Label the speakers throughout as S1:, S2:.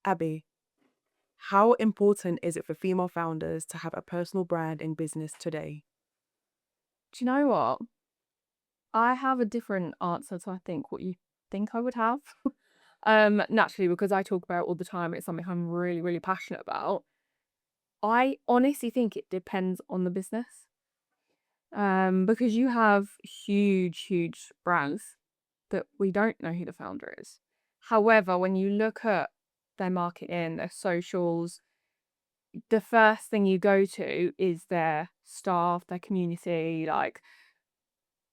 S1: Abbie, how important is it for female founders to have a personal brand in business today?
S2: Do you know what? I have a different answer to I think what you think I would have. Naturally, because I talk about it all the time, it's something I'm really, really passionate about. I honestly think it depends on the business. Because you have huge, huge brands that we don't know who the founder is. However, when you look at their marketing, their socials, the first thing you go to is their staff, their community, like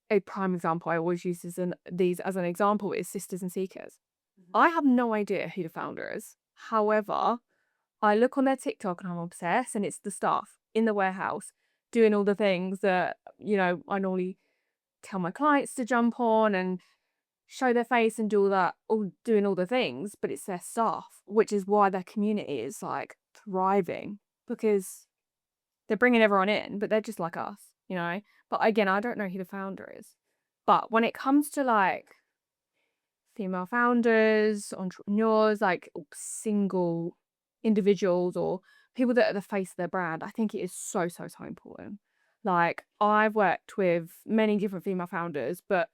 S2: a prime example I always use these as an example is Sisters and Seekers.
S1: Mhm.
S2: I have no idea who the founder is. However, I look on their TikTok and I'm obsessed, and it's the staff in the warehouse doing all the things that, I normally tell my clients to jump on and show their face and do all that, all doing all the things, but it's their staff, which is why their community is like thriving because they're bringing everyone in, but they're just like us. But again, I don't know who the founder is. But when it comes to like female founders, entrepreneurs, like single individuals or people that are the face of their brand, I think it is so, so, so important. Like I've worked with many different female founders, but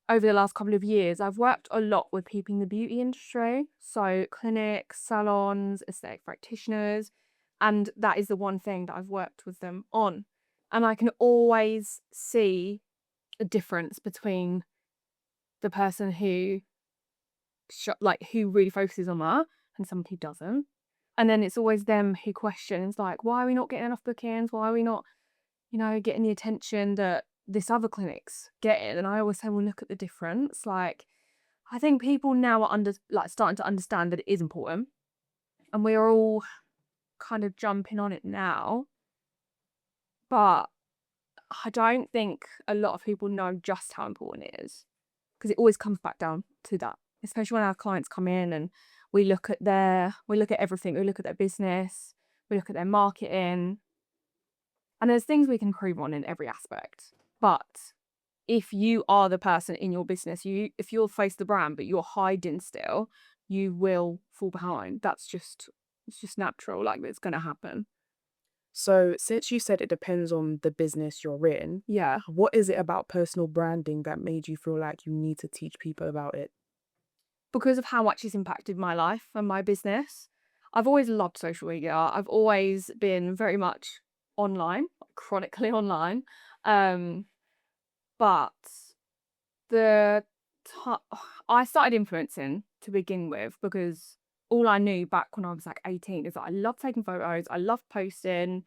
S2: over the last couple of years, I've worked a lot with people in the beauty industry. So clinics, salons, aesthetic practitioners. And that is the one thing that I've worked with them on. And I can always see a difference between the person who who really focuses on that and someone who doesn't. And then it's always them who questions like, why are we not getting enough bookings? Why are we not, getting the attention that this other clinic's getting? And I always say, well, look at the difference. Like, I think people now are starting to understand that it is important, and we're all kind of jumping on it now. But I don't think a lot of people know just how important it is because it always comes back down to that, especially when our clients come in and we look at everything. We look at their business, we look at their marketing, and there's things we can improve on in every aspect. But if you are the person in your business, if you'll face the brand, but you're hiding still, you will fall behind. It's just natural. Like it's going to happen.
S1: So, since you said it depends on the business you're in,
S2: Yeah.
S1: what is it about personal branding that made you feel like you need to teach people about it?
S2: Because of how much it's impacted my life and my business. I've always loved social media. I've always been very much online, chronically online. Um, but the I started influencing to begin with because all I knew back when I was like 18 is that I love taking photos, I love posting.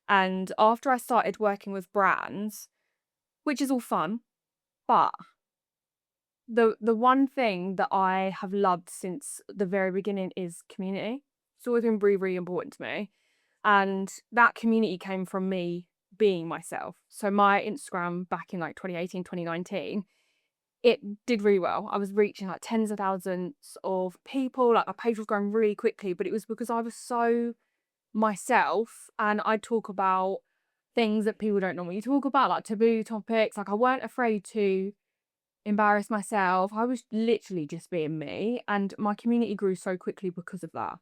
S2: And after I started working with brands, which is all fun, but the one thing that I have loved since the very beginning is community. It's always been really, really important to me. And that community came from me being myself. So my Instagram back in like 2018, 2019, it did really well. I was reaching like tens of thousands of people. Like my page was growing really quickly, but it was because I was so myself and I talk about things that people don't normally talk about, like taboo topics. Like I weren't afraid to embarrass myself. I was literally just being me, and my community grew so quickly because of that.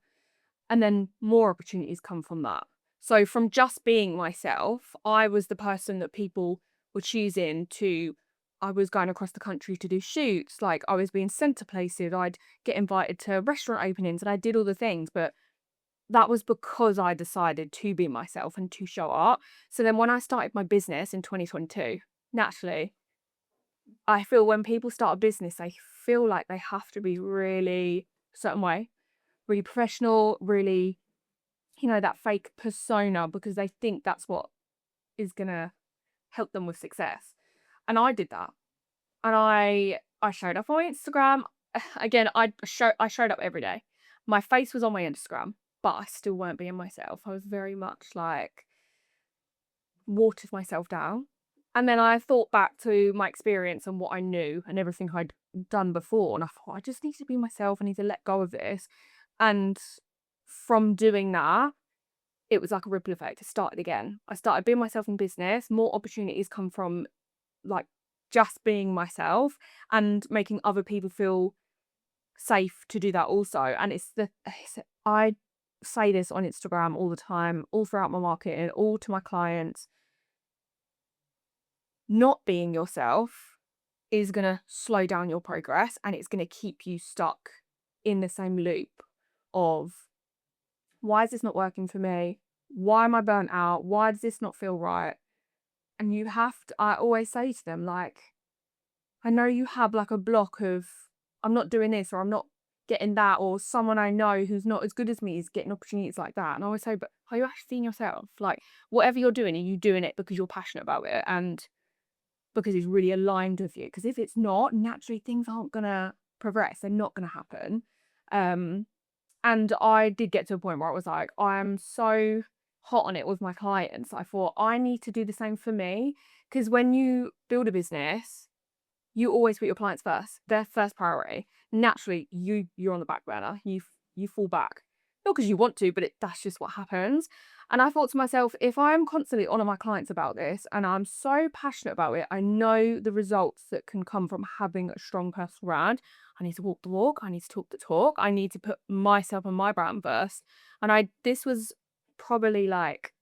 S2: And then more opportunities come from that. So from just being myself, I was the person that people were choosing to. I was going across the country to do shoots, like I was being sent to places, I'd get invited to restaurant openings, and I did all the things, but that was because I decided to be myself and to show up. So then when I started my business in 2022, naturally, I feel when people start a business, they feel like they have to be really a certain way, really professional, really, that fake persona because they think that's what is gonna help them with success. And I did that. And I showed up on my Instagram. Again, I showed up every day. My face was on my Instagram, but I still weren't being myself. I was very much like watered myself down. And then I thought back to my experience and what I knew and everything I'd done before. And I thought, I just need to be myself. I need to let go of this. And from doing that, it was like a ripple effect. It started again. I started being myself in business. More opportunities come from like just being myself and making other people feel safe to do that also. And I say this on Instagram all the time, all throughout my marketing, all to my clients. Not being yourself is going to slow down your progress, and it's going to keep you stuck in the same loop of, why is this not working for me? Why am I burnt out? Why does this not feel right? And you have to, I always say to them, like, I know you have like a block of, I'm not doing this, or I'm not getting that, or someone I know who's not as good as me is getting opportunities like that. And I always say, but are you actually seeing yourself? Like, whatever you're doing, are you doing it because you're passionate about it and because it's really aligned with you? Because if it's not, naturally things aren't gonna progress. They're not gonna happen. Um, and I did get to a point where I was like, I am so hot on it with my clients. I thought I need to do the same for me. Because when you build a business, you always put your clients first. They're first priority. Naturally, you're on the back burner. You fall back. Not because you want to, but that's just what happens. And I thought to myself, if I'm constantly on my clients about this and I'm so passionate about it, I know the results that can come from having a strong personal brand. I need to walk the walk. I need to talk the talk. I need to put myself and my brand first. And this was probably like,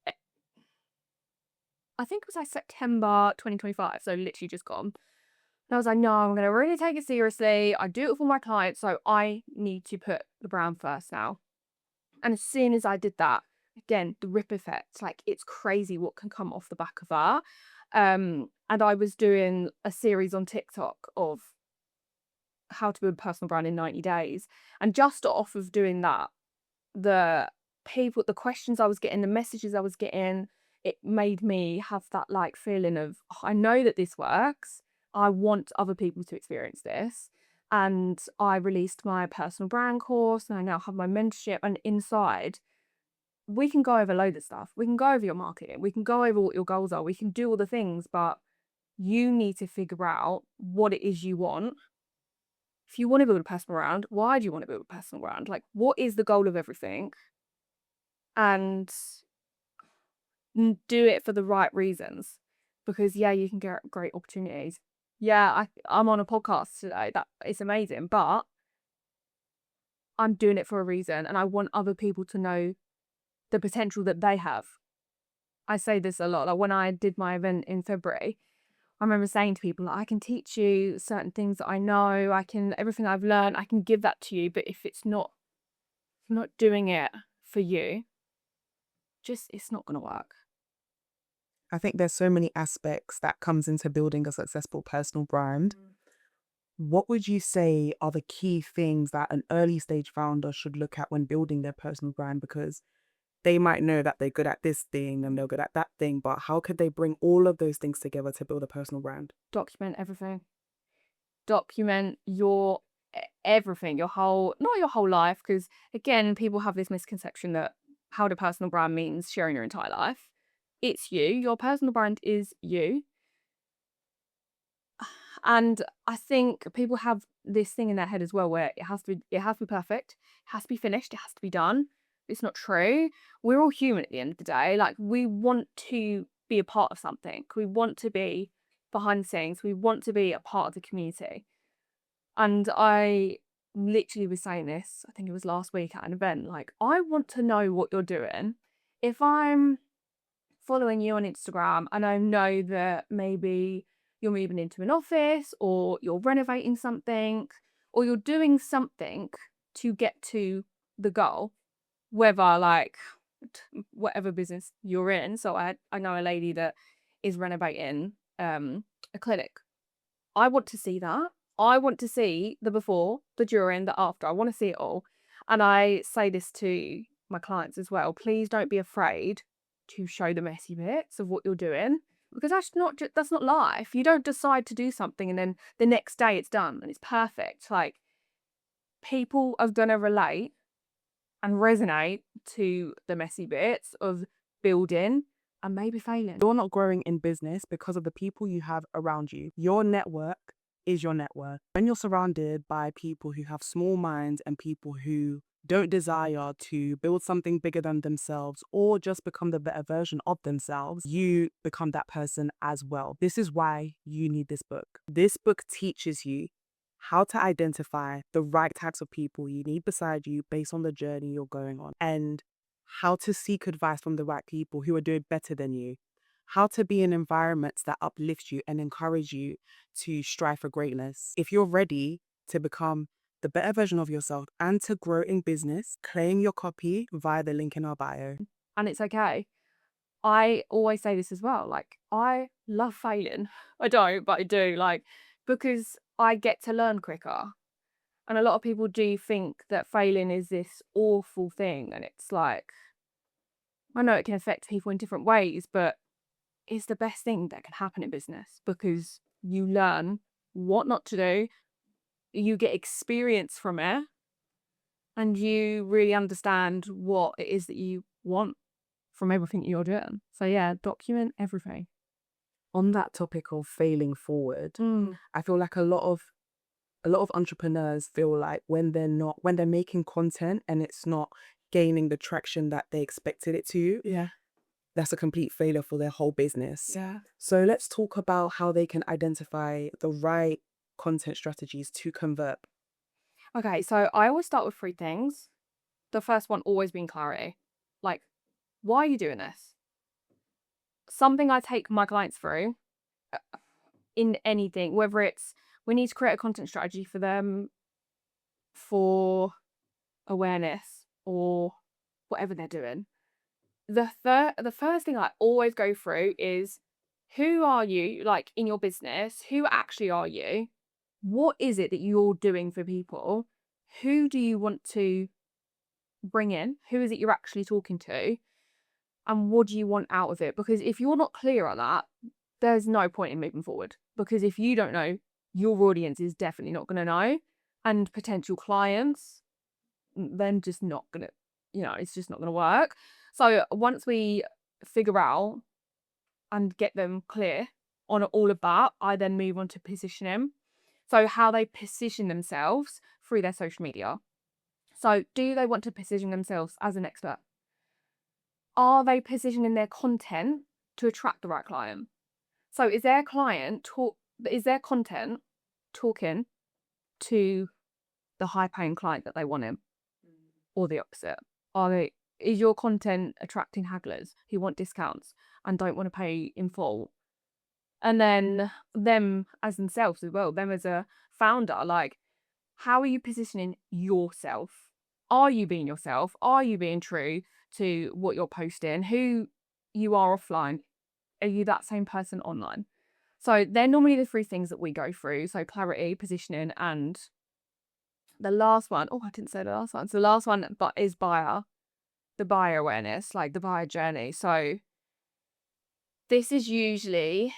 S2: I think it was like September 2025. So literally just gone. And I was like, no, I'm going to really take it seriously. I do it for my clients. So I need to put the brand first now. And as soon as I did that, again, the rip effect, like, it's crazy what can come off the back of that. And I was doing a series on TikTok of how to build a personal brand in 90 days. And just off of doing that, the the questions I was getting, the messages I was getting, it made me have that like feeling of, "Oh, I know that this works. I want other people to experience this." And I released my personal brand course, and I now have my mentorship. And inside, we can go over loads of stuff. We can go over your marketing. We can go over what your goals are. We can do all the things, but you need to figure out what it is you want. If you want to build a personal brand, why do you want to build a personal brand? Like, what is the goal of everything? And do it for the right reasons, because yeah, you can get great opportunities. Yeah, I'm on a podcast today. That it's amazing, but I'm doing it for a reason, and I want other people to know the potential that they have. I say this a lot. Like, when I did my event in February, I remember saying to people, like, I can teach you certain things that I know. I can, everything I've learned, I can give that to you. But if it's not doing it for you, just, it's not gonna work.
S1: I think there's so many aspects that comes into building a successful personal brand. What would you say are the key things that an early stage founder should look at when building their personal brand? Because they might know that they're good at this thing and they're good at that thing, but how could they bring all of those things together to build a personal brand?
S2: Document everything. Document your everything, your whole, not your whole life, because again, people have this misconception that how to personal brand means sharing your entire life. It's you. Your personal brand is you. And I think people have this thing in their head as well, where it has to be perfect, it has to be finished, it has to be done. It's not true. We're all human at the end of the day. Like, we want to be a part of something. We want to be behind the scenes. We want to be a part of the community. And I literally was saying this, I think it was last week at an event, like, I want to know what you're doing. If I'm following you on Instagram and I know that maybe you're moving into an office, or you're renovating something, or you're doing something to get to the goal, whether like whatever business you're in. So I know a lady that is renovating a clinic. I want to see that. I want to see the before, the during, the after. I want to see it all. And I say this to my clients as well. Please don't be afraid to show the messy bits of what you're doing, because that's not life. You don't decide to do something and then the next day it's done and it's perfect. Like, people are gonna relate and resonate to the messy bits of building and maybe failing.
S1: You're not growing in business because of the people you have around you. Your network is your net worth. When you're surrounded by people who have small minds and people who don't desire to build something bigger than themselves or just become the better version of themselves, you become that person as well. This is why you need this book. This book teaches you how to identify the right types of people you need beside you based on the journey you're going on, and how to seek advice from the right people who are doing better than you, how to be in environments that uplift you and encourage you to strive for greatness. If you're ready to become the better version of yourself and to grow in business, claim your copy via the link in our bio.
S2: And it's okay. I always say this as well, like, I love failing. I don't, but I do, like, because I get to learn quicker. And a lot of people do think that failing is this awful thing, and it's like, I know it can affect people in different ways, but it's the best thing that can happen in business because you learn what not to do, you get experience from it, and you really understand what it is that you want from everything you're doing. So yeah, document everything.
S1: On that topic of failing forward,
S2: Mm.
S1: I feel like a lot of entrepreneurs feel like when they're making content and it's not gaining the traction that they expected it to,
S2: Yeah.
S1: that's a complete failure for their whole business.
S2: Yeah.
S1: So let's talk about how they can identify the right content strategies to convert.
S2: Okay, so I always start with three things. The first one always being clarity. Like, why are you doing this? Something I take my clients through in anything, whether it's we need to create a content strategy for them for awareness or whatever they're doing. The first thing I always go through is who are you, like, in your business? Who actually are you? What is it that you're doing for people? Who do you want to bring in? Who is it you're actually talking to? And what do you want out of it? Because if you're not clear on that, there's no point in moving forward. Because if you don't know, your audience is definitely not going to know. And potential clients, then just not going to, it's just not going to work. So once we figure out and get them clear on all of that, I then move on to positioning. So how they position themselves through their social media. So do they want to position themselves as an expert? Are they positioning their content to attract the right client? So is their content talking to the high paying client that they want in, or the opposite? Is your content attracting hagglers who want discounts and don't want to pay in full? And then them as themselves as well, them as a founder, like, how are you positioning yourself? Are you being yourself? Are you being true to what you're posting? Who you are offline? Are you that same person online? So they're normally the three things that we go through. So clarity, positioning, and the last one, oh, I didn't say the last one. So the last one but is the buyer awareness, like the buyer journey. So this is usually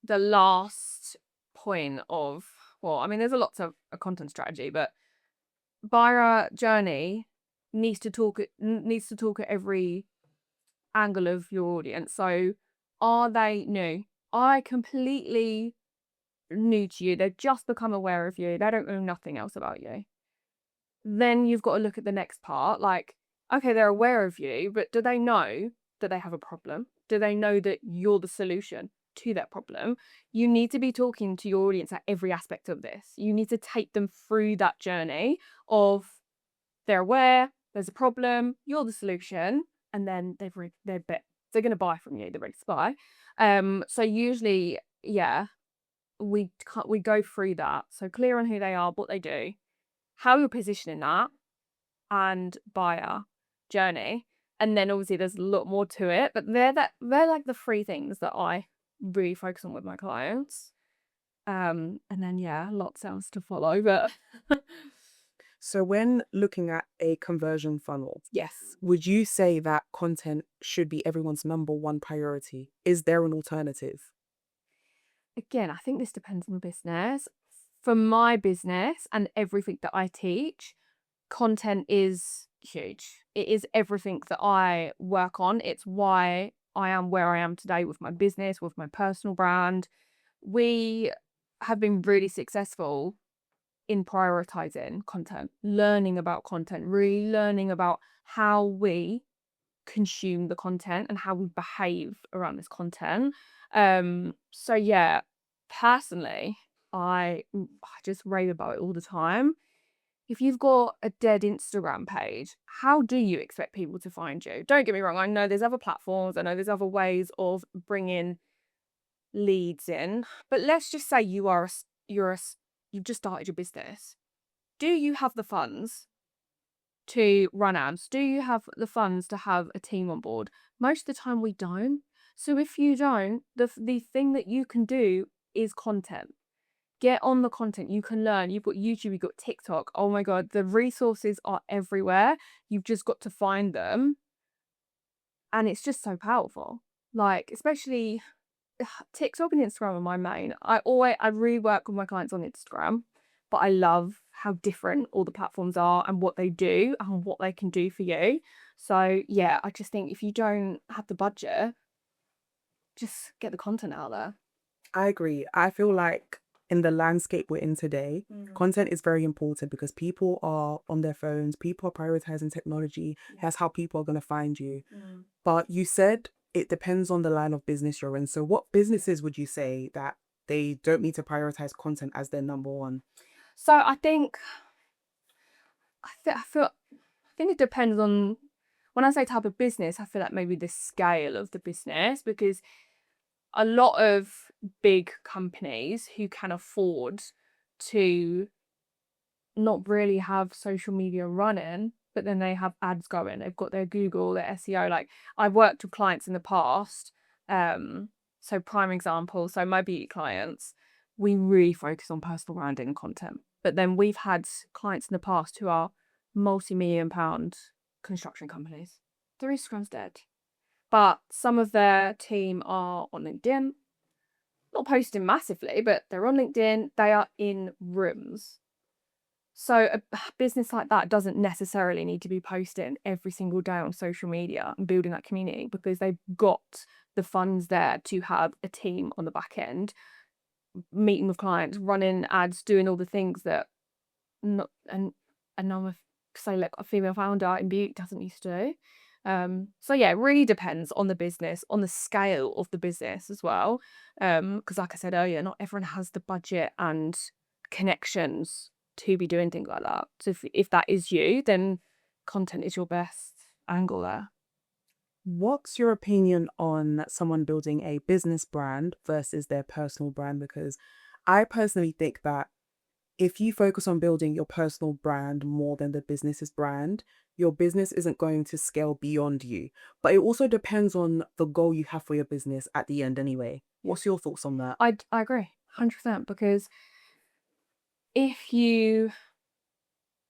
S2: the last point of, well, I mean, there's a lot of a content strategy, but buyer journey needs to talk at every angle of your audience. So are they new? Are they completely new to you? They've just become aware of you. They don't know nothing else about you. Then you've got to look at the next part. Like, okay, they're aware of you, but do they know that they have a problem? Do they know that you're the solution to that problem? You need to be talking to your audience at every aspect of this. You need to take them through that journey of they're aware, there's a problem, you're the solution, and then they're going to buy from you. They're ready to buy. So usually, yeah, we go through that. So clear on who they are, what they do, how you're positioning that, and buyer journey. And then obviously there's a lot more to it, but they're like the three things that I really focus on with my clients. And then yeah, lots else to follow, but
S1: So when looking at a conversion funnel,
S2: yes.
S1: would you say that content should be everyone's number one priority? Is there an alternative?
S2: Again, I think this depends on the business. For my business and everything that I teach, content is huge. It is everything that I work on. It's why I am where I am today with my business, with my personal brand. We have been really successful in prioritizing content, learning about content, really learning about how we consume the content and how we behave around this content. So yeah, personally, I just rave about it all the time. If you've got a dead Instagram page, how do you expect people to find you? Don't get me wrong, I know there's other platforms, I know there's other ways of bringing leads in, but let's just say you've just started your business. Do you have the funds to run ads? Do you have the funds to have a team on board? Most of the time we don't. So if you don't, the thing that you can do is content. Get on the content. You can learn. You've got YouTube, you've got TikTok. Oh my God, the resources are everywhere. You've just got to find them. And it's just so powerful. Like, especially TikTok and Instagram are my main. I really work with my clients on Instagram, but I love how different all the platforms are and what they do and what they can do for you. So yeah, I just think if you don't have the budget, just get the content out there.
S1: I agree. I feel like in the landscape we're in today, content is very important because people are on their phones, people are prioritizing technology. That's how people are going to find you. But you said it depends on the line of business you're in. So, what businesses would you say that they don't need to prioritize content as their number one?
S2: So I think it depends on, when I say type of business, I feel like maybe the scale of the business, because a lot of big companies who can afford to not really have social media running, but then they have ads going. They've got their Google, their SEO. Like, I've worked with clients in the past. So prime example, so my beauty clients, we really focus on personal branding and content. But then we've had clients in the past who are multi-million pound construction companies. Their Instagram's dead. But some of their team are on LinkedIn, not posting massively, but they're on LinkedIn. They are in rooms. So a business like that doesn't necessarily need to be posting every single day on social media and building that community, because they've got the funds there to have a team on the back end, meeting with clients, running ads, doing all the things that not and another, say like a female founder in beauty doesn't used to do. So yeah, it really depends on the business, on the scale of the business as well. Because like I said earlier, not everyone has the budget and connections to be doing things like that. So if that is you, then content is your best angle there.
S1: What's your opinion on someone building a business brand versus their personal brand? Because I personally think that if you focus on building your personal brand more than the business's brand, your business isn't going to scale beyond you. But it also depends on the goal you have for your business at the end anyway. What's your thoughts on that?
S2: I agree, 100%, because if you,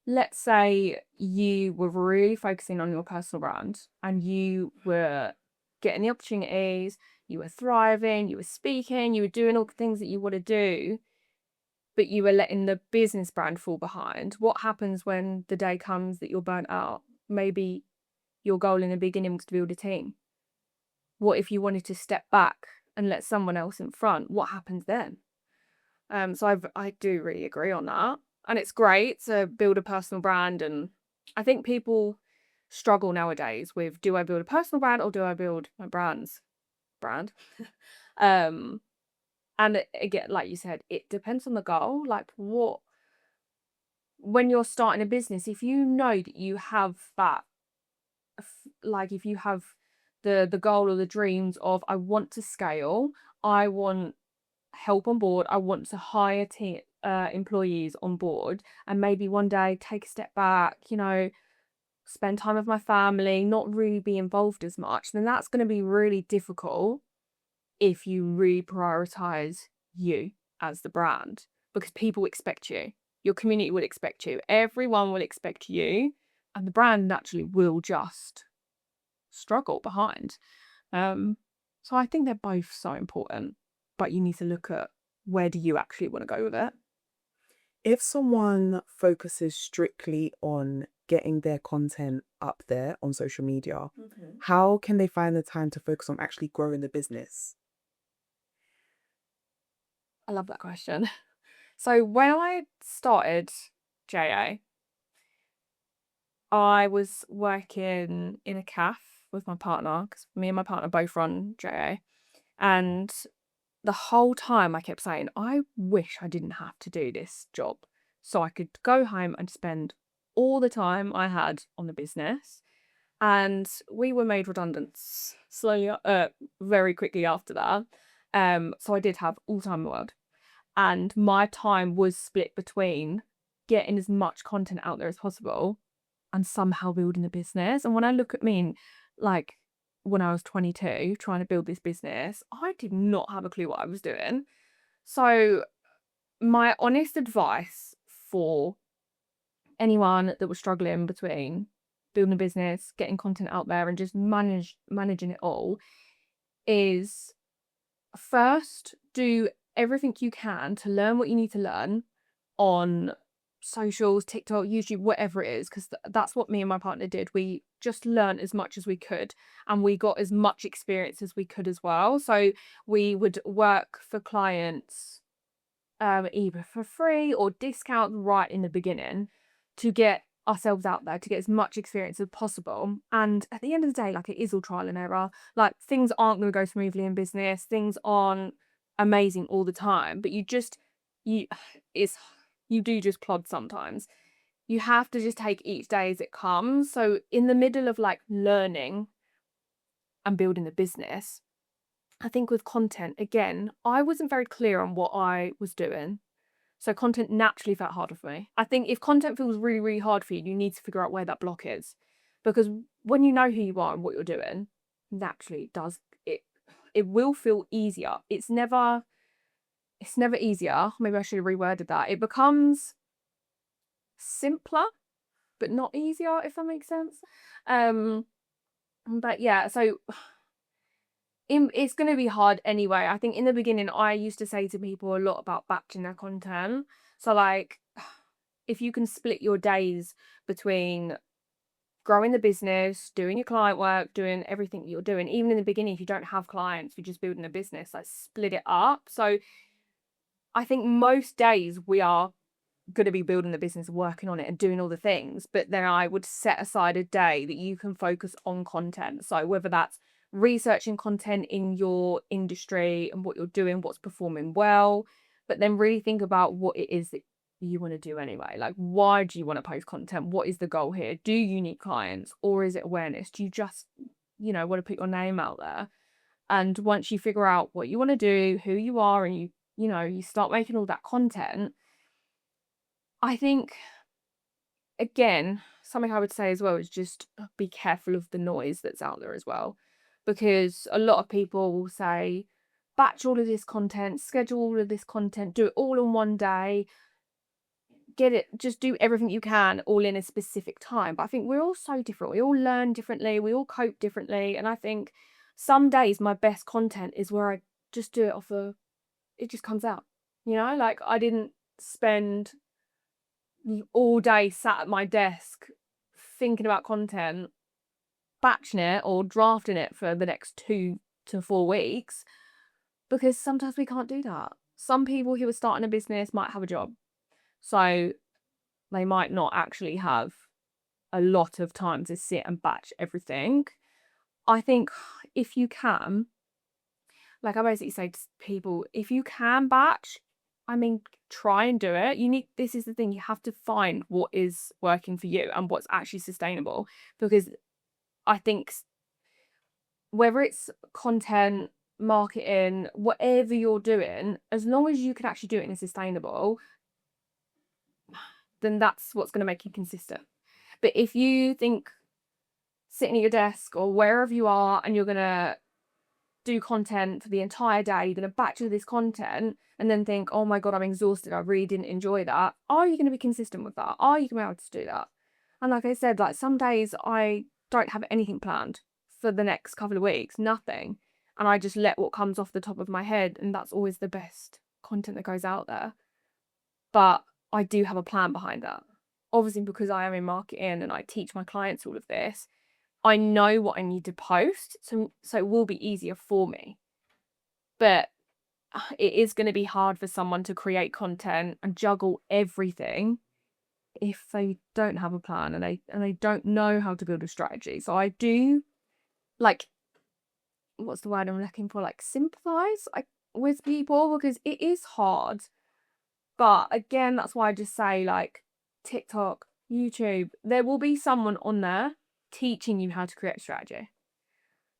S2: let's say you were really focusing on your personal brand and you were getting the opportunities, you were thriving, you were speaking, you were doing all the things that you want to do, but you were letting the business brand fall behind. What happens when the day comes that you're burnt out? Maybe your goal in the beginning was to build a team. What if you wanted to step back and let someone else in front? What happens then? So I do really agree on that. And it's great to build a personal brand. And I think people struggle nowadays with, do I build a personal brand or do I build my brand's brand? Um, and again, like you said, it depends on the goal. Like, what, when you're starting a business, if you know that you have that, like if you have the goal or the dreams of, I want to scale, I want help on board, I want to hire employees on board, and maybe one day take a step back, spend time with my family, not really be involved as much, then that's going to be really difficult if you really prioritize you as the brand, because people expect you, your community will expect you, everyone will expect you, and the brand naturally will just struggle behind. Um, so I think they're both so important, but you need to look at, where do you actually want to go with it?
S1: If someone focuses strictly on getting their content up there on social media, how can they find the time to focus on actually growing the business?
S2: I love that question. So when I started JA, I was working in a cafe with my partner, because me and my partner both run JA. And the whole time I kept saying, I wish I didn't have to do this job so I could go home and spend all the time I had on the business. And we were made redundant slowly, very quickly after that. So I did have all time in the world, and my time was split between getting as much content out there as possible and somehow building a business. And when I look at me, like when I was 22, trying to build this business, I did not have a clue what I was doing. So, my honest advice for anyone that was struggling between building a business, getting content out there, and just managing it all is first do everything you can to learn what you need to learn on socials, TikTok, YouTube, whatever it is, because that's what me and my partner did. We just learned as much as we could, and we got as much experience as we could as well. So we would work for clients either for free or discount right in the beginning to get ourselves out there, to get as much experience as possible. And at the end of the day, like, it is all trial and error. Like, things aren't going to go smoothly in business. Things aren't amazing all the time, but you it's you do just plod sometimes. You have to just take each day as it comes. So in the middle of like learning and building the business, I think with content, again, I wasn't very clear on what I was doing. So content naturally felt harder for me. I think if content feels really, really hard for you, you need to figure out where that block is. Because when you know who you are and what you're doing, naturally it will feel easier. It's never easier. Maybe I should have reworded that. It becomes simpler, but not easier, if that makes sense. Um, but yeah, so it's going to be hard anyway. I think in the beginning, I used to say to people a lot about batching their content. So, like, if you can split your days between growing the business, doing your client work, doing everything that you're doing, even in the beginning, if you don't have clients, you're just building a business, like, split it up. So, I think most days we are going to be building the business, working on it, and doing all the things. But then I would set aside a day that you can focus on content. So whether that's researching content in your industry and what you're doing, what's performing well, but then really think about what it is that you want to do anyway. Like, why do you want to post content? What is the goal here? Do you need clients, or is it awareness? Do you just, want to put your name out there? And once you figure out what you want to do, who you are, and you start making all that content, I think, again, something I would say as well is just be careful of the noise that's out there as well. Because a lot of people will say, batch all of this content, schedule all of this content, do it all in one day, just do everything you can all in a specific time. But I think we're all so different. We all learn differently, we all cope differently. And I think some days my best content is where I just do it just comes out. Like, I didn't spend all day sat at my desk thinking about content, batching it or drafting it for the next 2 to 4 weeks, because sometimes we can't do that. Some people who are starting a business might have a job, so they might not actually have a lot of time to sit and batch everything. I think if you can, like I basically say to people, if you can batch, I mean, try and do it. This is the thing, you have to find what is working for you and what's actually sustainable. Because I think whether it's content, marketing, whatever you're doing, as long as you can actually do it in a sustainable, then that's what's going to make you consistent. But if you think sitting at your desk or wherever you are and you're going to do content for the entire day, you're going to batch all this content and then think, oh my God, I'm exhausted, I really didn't enjoy that. Are you going to be consistent with that? Are you going to be able to do that? And like I said, like, some days I don't have anything planned for the next couple of weeks, nothing. And I just let what comes off the top of my head, and that's always the best content that goes out there. But I do have a plan behind that. Obviously, because I am in marketing and I teach my clients all of this, I know what I need to post, so it will be easier for me. But it is going to be hard for someone to create content and juggle everything if they don't have a plan and they don't know how to build a strategy. So I do, like, what's the word I'm looking for? Like, sympathize with people because it is hard. But again, that's why I just say like TikTok, YouTube, there will be someone on there teaching you how to create a strategy.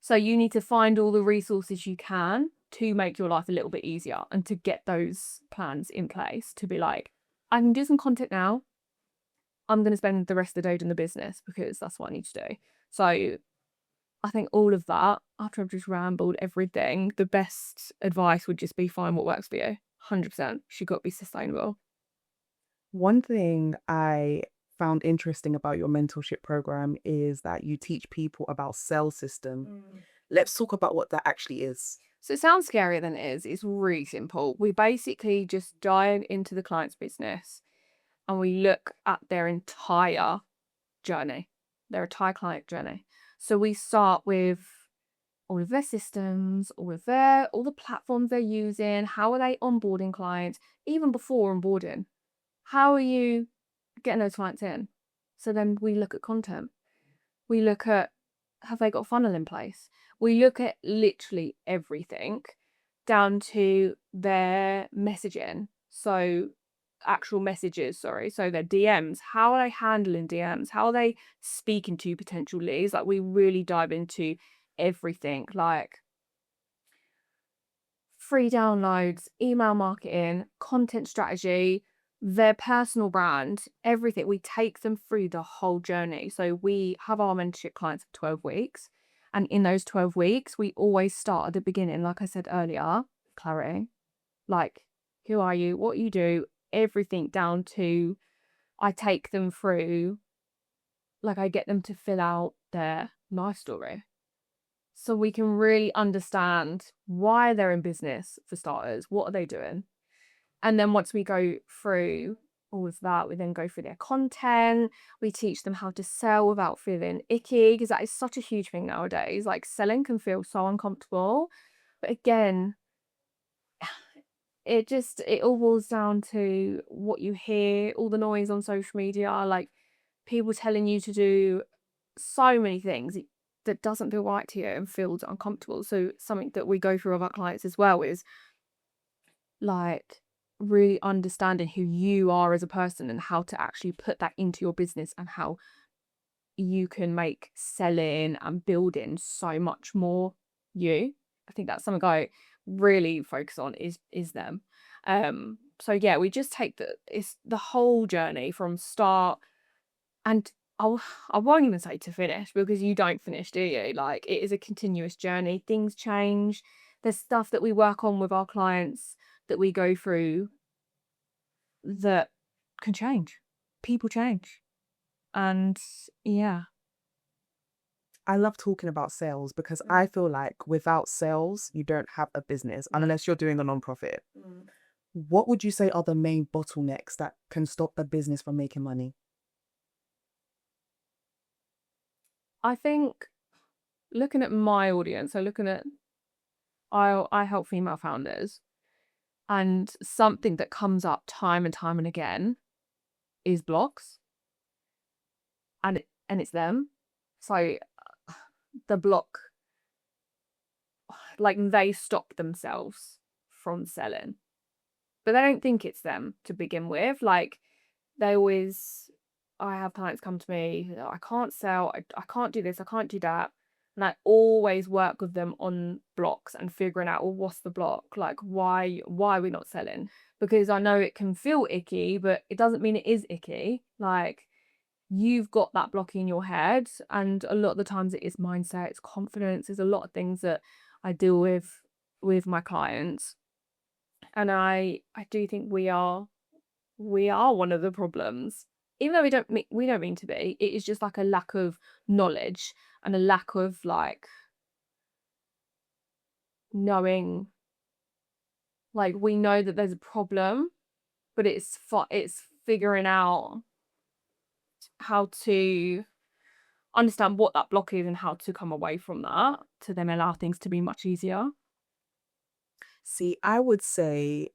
S2: So you need to find all the resources you can to make your life a little bit easier and to get those plans in place to be like, I can do some content now. I'm going to spend the rest of the day doing the business because that's what I need to do. So I think all of that, after I've just rambled everything, the best advice would just be find what works for you. 100%. She got to be sustainable.
S1: One thing I found interesting about your mentorship program is that you teach people about cell system. Let's talk about what that actually is.
S2: So it sounds scarier than it is. It's really simple. We basically just dive into the client's business and we look at their entire journey, their entire client journey. So we start with all of their systems, all the platforms they're using, how are they onboarding clients, even before onboarding. How are you getting those clients in? So then we look at content. We look at, have they got a funnel in place? We look at literally everything down to their messaging. So actual messages, sorry. So their DMs. How are they handling DMs? How are they speaking to potential leads? Like we really dive into everything, like free downloads, email marketing, content strategy, their personal brand, everything. We take them through the whole journey. So we have our mentorship clients for 12 weeks. And in those 12 weeks, we always start at the beginning, like I said earlier, clarity. Like, who are you? What you do? Everything down to I take them through, like I get them to fill out their life story. So we can really understand why they're in business for starters. What are they doing? And then once we go through all of that, we then go through their content. We teach them how to sell without feeling icky, because that is such a huge thing nowadays. Like selling can feel so uncomfortable. But again, it all boils down to what you hear, all the noise on social media, like people telling you to do so many things that doesn't feel right to you and feels uncomfortable. So something that we go through with our clients as well is like really understanding who you are as a person and how to actually put that into your business and how you can make selling and building so much more you. I think that's something I really focus on is them. So yeah, we just take it's the whole journey from start, and I won't even say to finish because you don't finish, do you? Like it is a continuous journey. Things change. There's stuff that we work on with our clients that we go through that can change. People change. And yeah.
S1: I love talking about sales because I feel like without sales, you don't have a business unless you're doing a nonprofit. What would you say are the main bottlenecks that can stop a business from making money?
S2: I think looking at my audience, so looking at I help female founders, and something that comes up time and time and again is blocks, and it's them. So the block, like they stop themselves from selling, but they don't think it's them to begin with. Like they always, I have clients come to me, I can't sell, I can't do this, I can't do that. And I always work with them on blocks and figuring out, well, what's the block? Like, why are we not selling? Because I know it can feel icky, but it doesn't mean it is icky. Like, you've got that block in your head. And a lot of the times it is mindset, it's confidence. There's a lot of things that I deal with my clients. And I do think we are one of the problems, even though we don't mean to be. It is just like a lack of knowledge and a lack of like knowing. Like we know that there's a problem, but it's figuring out how to understand what that block is and how to come away from that to then allow things to be much easier.
S1: See, I would say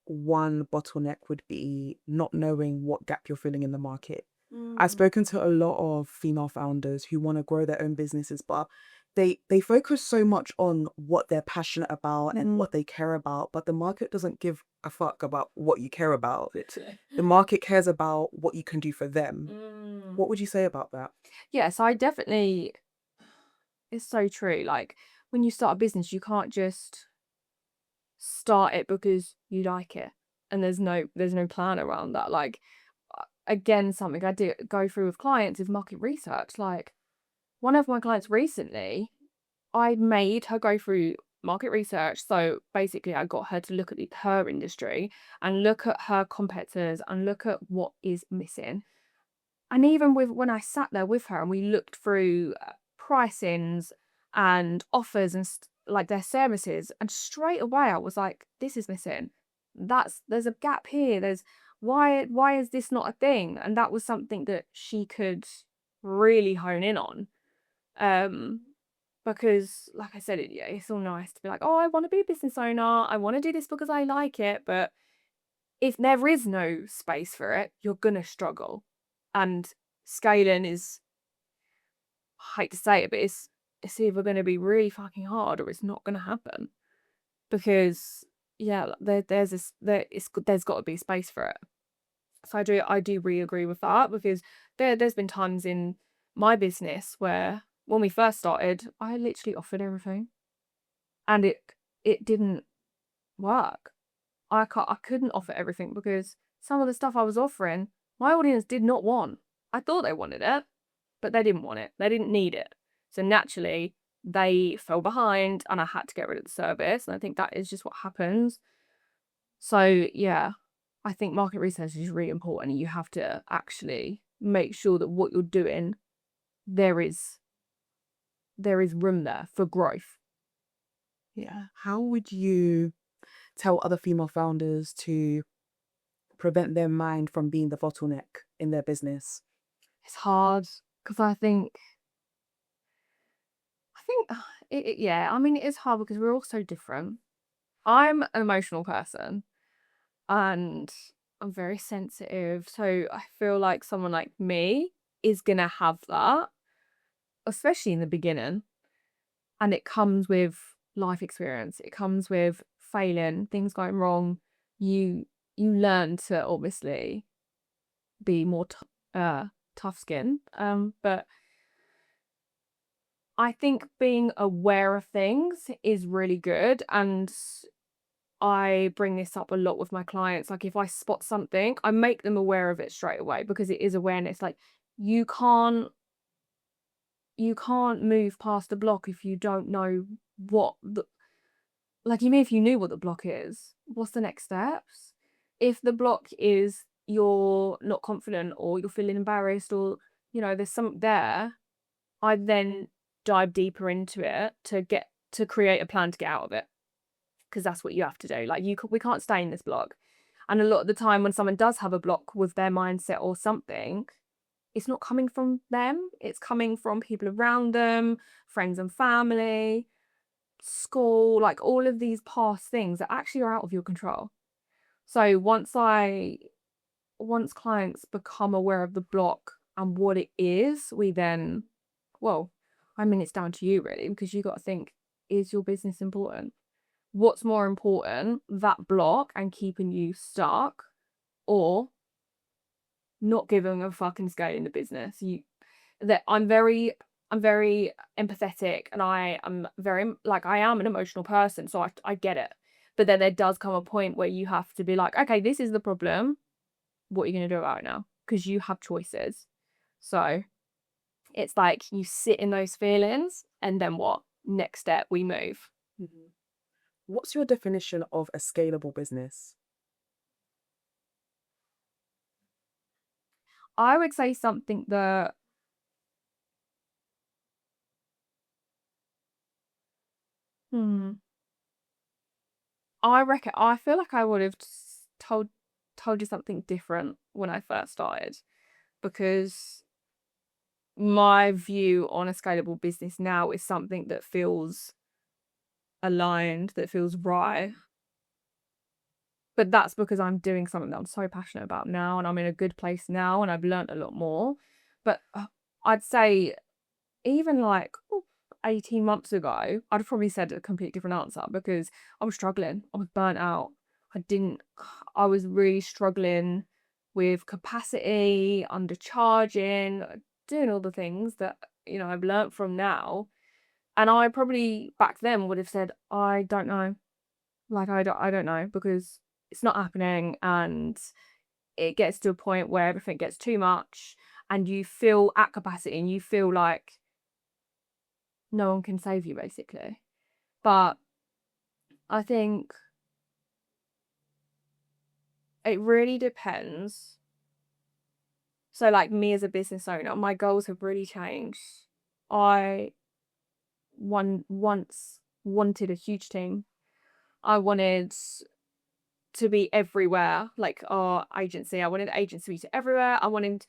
S1: one bottleneck would be not knowing what gap you're filling in the market. I've
S2: Mm.
S1: spoken to a lot of female founders who want to grow their own businesses, but they focus so much on what they're passionate about and
S2: Mm.
S1: what they care about, but the market doesn't give a fuck about what you care about.
S2: Literally.
S1: The market cares about what you can do for them.
S2: Mm.
S1: What would you say about that?
S2: Yes, I definitely, it's so true. Like when you start a business, you can't just start it because you like it. And there's no plan around that. Like again, something I do go through with clients is market research. Like one of my clients recently, I made her go through market research. So basically, I got her to look at her industry and look at her competitors and look at what is missing. And even with when I sat there with her and we looked through pricings and offers and like their services, and straight away I was like, this is missing. There's a gap here. There's why is this not a thing? And that was something that she could really hone in on. Um, because like I said, yeah, it's all nice to be like, oh, I want to be a business owner. I want to do this because I like it. But if there is no space for it, you're gonna struggle. And scaling is, I hate to say it, but it's either gonna be really fucking hard or it's not gonna happen. Because yeah, there's got to be space for it. So I do really agree with that because there's been times in my business where when we first started, I literally offered everything and it didn't work. I couldn't offer everything because some of the stuff I was offering, my audience did not want. I thought they wanted it, but they didn't want it. They didn't need it. So naturally, they fell behind and I had to get rid of the service. And I think that is just what happens. So yeah, I think market research is really important. You have to actually make sure that what you're doing, there is there is room there for growth.
S1: Yeah. How would you tell other female founders to prevent their mind from being the bottleneck in their business?
S2: It's hard because I think yeah, I mean it is hard because we're all so different. I'm an emotional person and I'm very sensitive. So I feel like someone like me is gonna have that, especially in the beginning. And it comes with life experience. It comes with failing, things going wrong. You you learn to obviously be more tough skin. But I think being aware of things is really good. And I bring this up a lot with my clients. Like if I spot something, I make them aware of it straight away because it is awareness. Like you can't you can't move past a block if you don't know what the like even if you knew what the block is, what's the next steps? If the block is you're not confident or you're feeling embarrassed or there's something there, I then dive deeper into it to create a plan to get out of it. Because that's what you have to do. Like we can't stay in this block. And a lot of the time when someone does have a block with their mindset or something, it's not coming from them. It's coming from people around them, friends and family, school, like all of these past things that actually are out of your control. So once clients become aware of the block and what it is, we then, well, I mean, it's down to you really, because you got to think, is your business important? What's more important, that block and keeping you stuck, or not giving a fucking scale in the business? I'm very empathetic and I am very like I am an emotional person, so I get it. But then there does come a point where you have to be like, okay, this is the problem. What are you gonna do about it now? Because you have choices. So it's like you sit in those feelings and then what? Next step, we move.
S1: Mhm. What's your definition of a scalable business?
S2: I would say something that hmm, I feel like I would have told you something different when I first started because my view on a scalable business now is something that feels aligned, that feels right. But that's because I'm doing something that I'm so passionate about now, and I'm in a good place now, and I've learnt a lot more. But I'd say even like 18 months ago, I'd have probably said a complete different answer because I was struggling. I was burnt out. I didn't, I was really struggling with capacity, undercharging, doing all the things that, I've learnt from now. And I probably back then would have said, I don't know. Like, I don't know because it's not happening. And it gets to a point where everything gets too much and you feel at capacity and you feel like no one can save you basically. But I think it really depends. So like me as a business owner, my goals have really changed. I once wanted a huge team. I wanted to be everywhere, like our agency. I wanted the agency to be everywhere. I wanted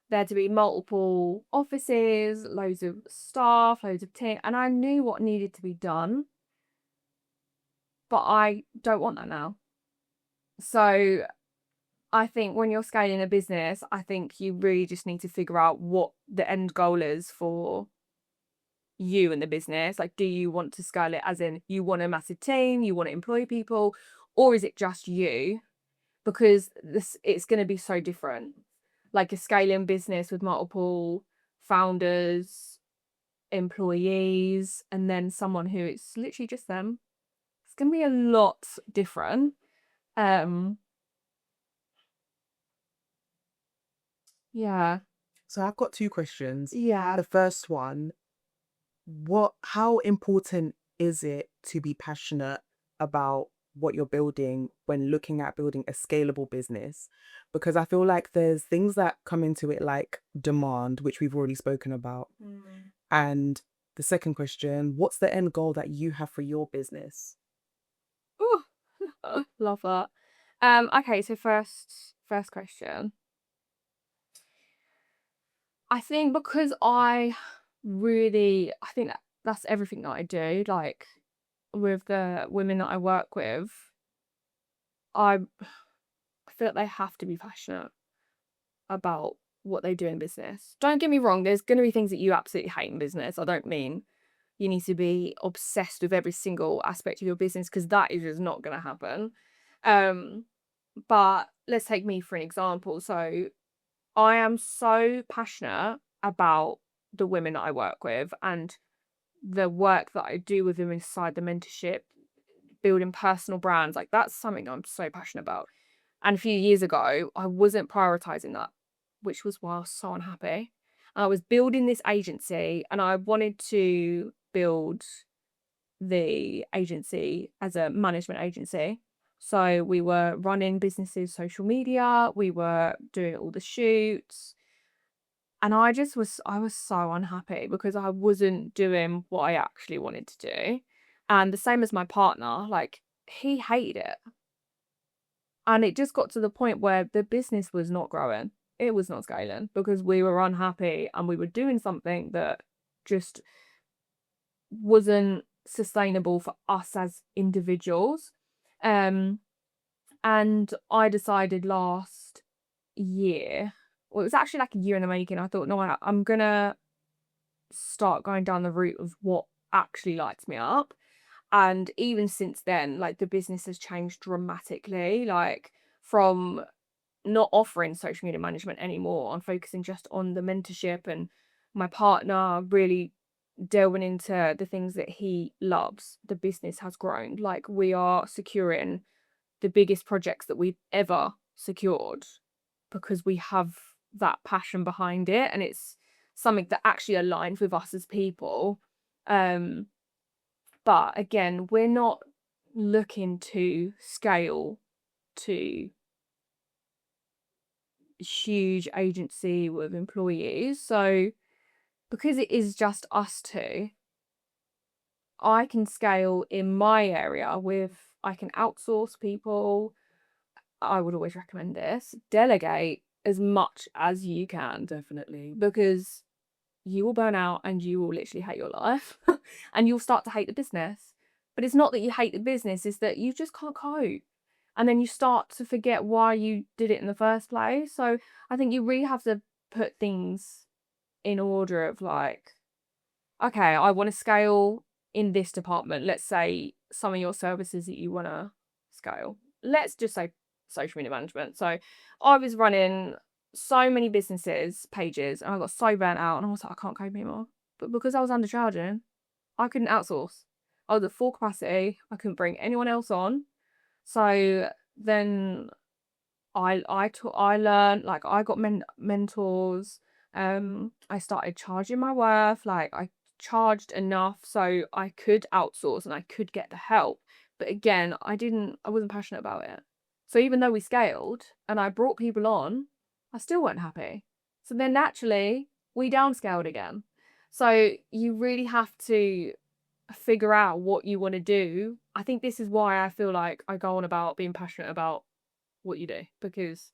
S2: there to be multiple offices, loads of staff, loads of team, and I knew what needed to be done, but I don't want that now. So I think when you're scaling a business, I think you really just need to figure out what the end goal is for you and the business. Like, do you want to scale it as in you want a massive team, you want to employ people, or is it just you? Because it's going to be so different. Like a scaling business with multiple founders, employees, and then someone who it's literally just them. It's going to be a lot different. Um, yeah.
S1: So I've got two questions.
S2: Yeah.
S1: The first one, how important is it to be passionate about what you're building when looking at building a scalable business? Because I feel like there's things that come into it like demand, which we've already spoken about. And the second question, what's the end goal that you have for your business?
S2: Ooh, love that. Okay, so first question. I think because I think that's everything that I do. Like with the women that I work with, I feel like they have to be passionate about what they do in business. Don't get me wrong, there's going to be things that you absolutely hate in business. I don't mean you need to be obsessed with every single aspect of your business because that is just not going to happen. Um, but let's take me for an example. So I am so passionate about the women that I work with and the work that I do with them inside the mentorship, building personal brands. Like that's something I'm so passionate about. And a few years ago, I wasn't prioritizing that, which was why I was so unhappy. I was building this agency and I wanted to build the agency as a management agency. So we were running businesses, social media, we were doing all the shoots. And I was so unhappy because I wasn't doing what I actually wanted to do. And the same as my partner, like he hated it. And it just got to the point where the business was not growing. It was not scaling because we were unhappy and we were doing something that just wasn't sustainable for us as individuals. Um, and I decided last year, well, it was actually like a year in the making. I thought, no, I'm gonna start going down the route of what actually lights me up. And even since then, like the business has changed dramatically. Like from not offering social media management anymore. I'm focusing just on the mentorship and my partner really delving into the things that he loves. The business has grown. Like we are securing the biggest projects that we've ever secured because we have that passion behind it and it's something that actually aligns with us as people. Um, but again, we're not looking to scale to huge agency with employees. So because it is just us two, I can scale in my area I can outsource people. I would always recommend this. Delegate as much as you can
S1: Definitely.
S2: because you will burn out and you will literally hate your life and you'll start to hate the business. But it's not that you hate the business, it's that you just can't cope. And then you start to forget why you did it in the first place. So I think you really have to put things in order of like, okay, I want to scale in this department. Let's say some of your services that you want to scale. Let's just say social media management. So I was running so many businesses pages and I got so burnt out and I was like, I can't cope anymore. But because I was undercharging, I couldn't outsource. I was at full capacity. I couldn't bring anyone else on. So then I learned, like, I got mentors. I started charging my worth. Like, I charged enough so I could outsource and I could get the help. But again, I wasn't passionate about it. So even though we scaled and I brought people on, I still weren't happy. So then naturally we downscaled again. So you really have to figure out what you want to do. I think this is why I feel like I go on about being passionate about what you do, because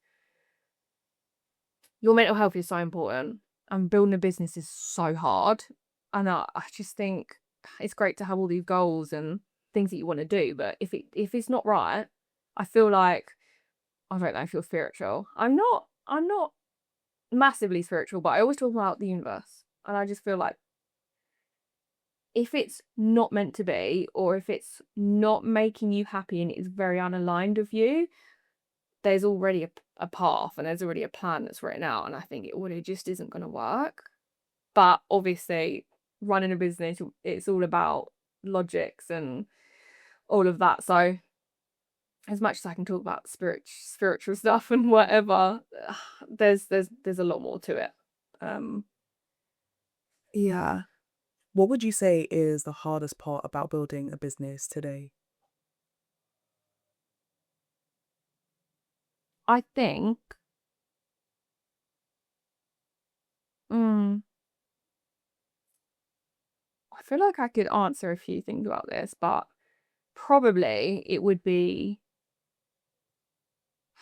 S2: your mental health is so important and building a business is so hard. And I just think it's great to have all these goals and things that you want to do, but if it's not right, I feel like, I don't know, I feel spiritual. I'm not massively spiritual, but I always talk about the universe. And I just feel like if it's not meant to be, or if it's not making you happy and it's very unaligned with you, there's already a path and there's already a plan that's written out. And I think it just isn't going to work. But obviously, running a business, it's all about logics and all of that. So as much as I can talk about spiritual stuff and whatever, there's a lot more to it. Um,
S1: Yeah. What would you say is the hardest part about building a business today?
S2: I think, mm, I feel like I could answer a few things about this, but probably it would be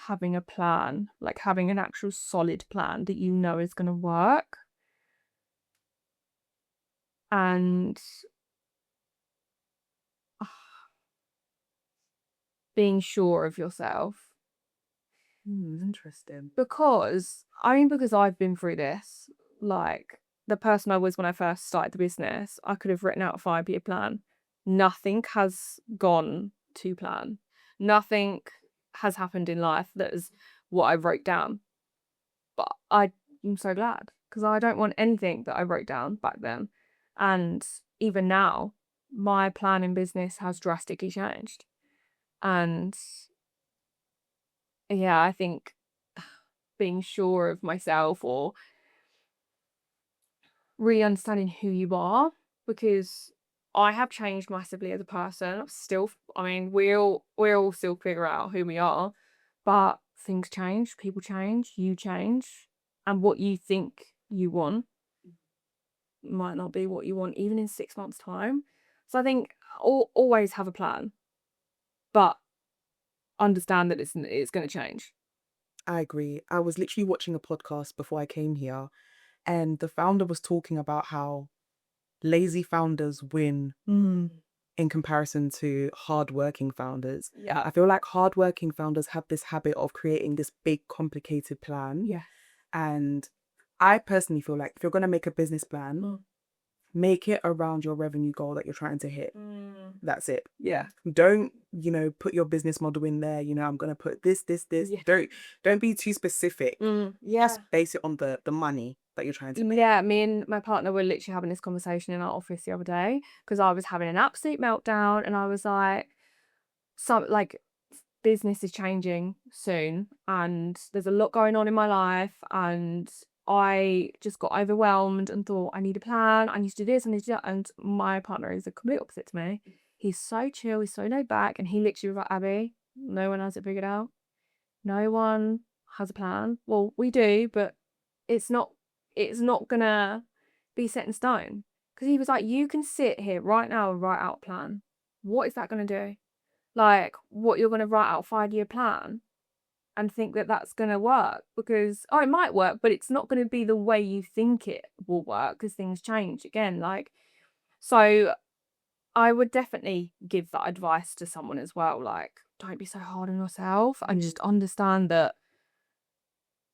S2: having a plan, like having an actual solid plan that you know is going to work, and being sure of yourself.
S1: Interesting.
S2: Because I've been through this, like the person I was when I first started the business, I could have written out a 5-year plan. Nothing has gone to plan. Nothing has happened in life that is what I wrote down. But I'm so glad, because I don't want anything that I wrote down back then. And even now, my plan in business has drastically changed. And yeah, I think being sure of myself, or really understanding who you are, because I have changed massively as a person. I'm still, I mean, we all still figure out who we are, but things change, people change, you change, and what you think you want might not be what you want even in 6 months' time. So I think always have a plan, but understand that it's going to change.
S1: I agree. I was literally watching a podcast before I came here, and the founder was talking about how lazy founders win in comparison to hardworking founders.
S2: Yeah.
S1: I feel like hardworking founders have this habit of creating this big, complicated plan.
S2: Yeah.
S1: And I personally feel like if you're going to make a business plan,
S2: Mm.
S1: make it around your revenue goal that you're trying to hit. That's it.
S2: Yeah.
S1: Don't, put your business model in there. I'm going to put this.
S2: Yeah.
S1: Don't be too specific.
S2: Yeah.
S1: Just base it on the money that you're trying to make.
S2: Yeah, me and my partner were literally having this conversation in our office the other day, because I was having an absolute meltdown and I was like, like, business is changing soon and there's a lot going on in my life, and I just got overwhelmed and thought, I need a plan, I need to do this, I need to do that. And my partner is the complete opposite to me. He's so chill, he's so laid back, and he literally was like, Abbie, no one has it figured out. No one has a plan. Well, we do, but it's not gonna be set in stone. Because he was like, you can sit here right now and write out a plan. What is that gonna do? Like, what, you're gonna write out a 5-year plan and think that that's gonna work? Because, oh, it might work, but it's not gonna be the way you think it will work, because things change again. Like, so I would definitely give that advice to someone as well. Like, don't be so hard on yourself, and just understand that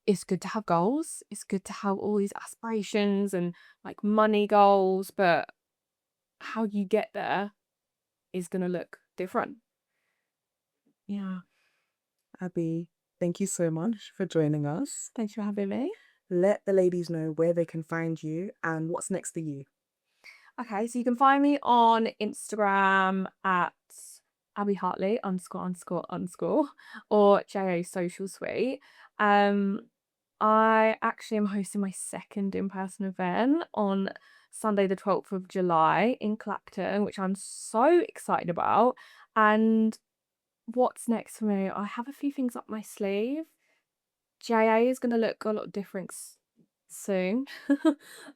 S2: it's good to have goals. It's good to have all these aspirations and like money goals, but how you get there is going to look different. Yeah.
S1: Abbie, thank you so much for joining us.
S2: Thanks for having me.
S1: Let the ladies know where they can find you and what's next for you.
S2: Okay, so you can find me on Instagram at Abbie Hartley ___ or JO Social Suite. I actually am hosting my second in-person event on Sunday, the 12th of July in Clacton, which I'm so excited about. And what's next for me? I have a few things up my sleeve. JA is going to look a lot different soon.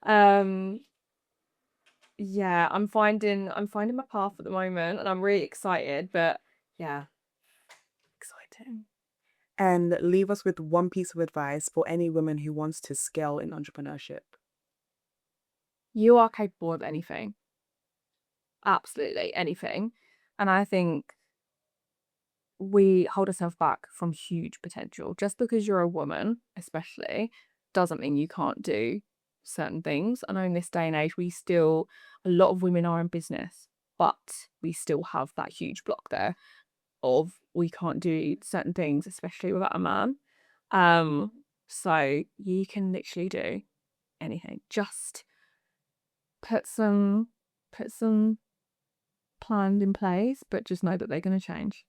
S2: um, yeah, I'm finding my path at the moment, and I'm really excited. But yeah, exciting.
S1: And leave us with one piece of advice for any woman who wants to scale in entrepreneurship.
S2: You are capable of anything, absolutely anything, and I think we hold ourselves back from huge potential. Just because you're a woman, especially, doesn't mean you can't do certain things. I know in this day and age, a lot of women are in business, but we still have that huge block there of we can't do certain things, especially without a man. So you can literally do anything. Just put some plans in place, but just know that they're going to change.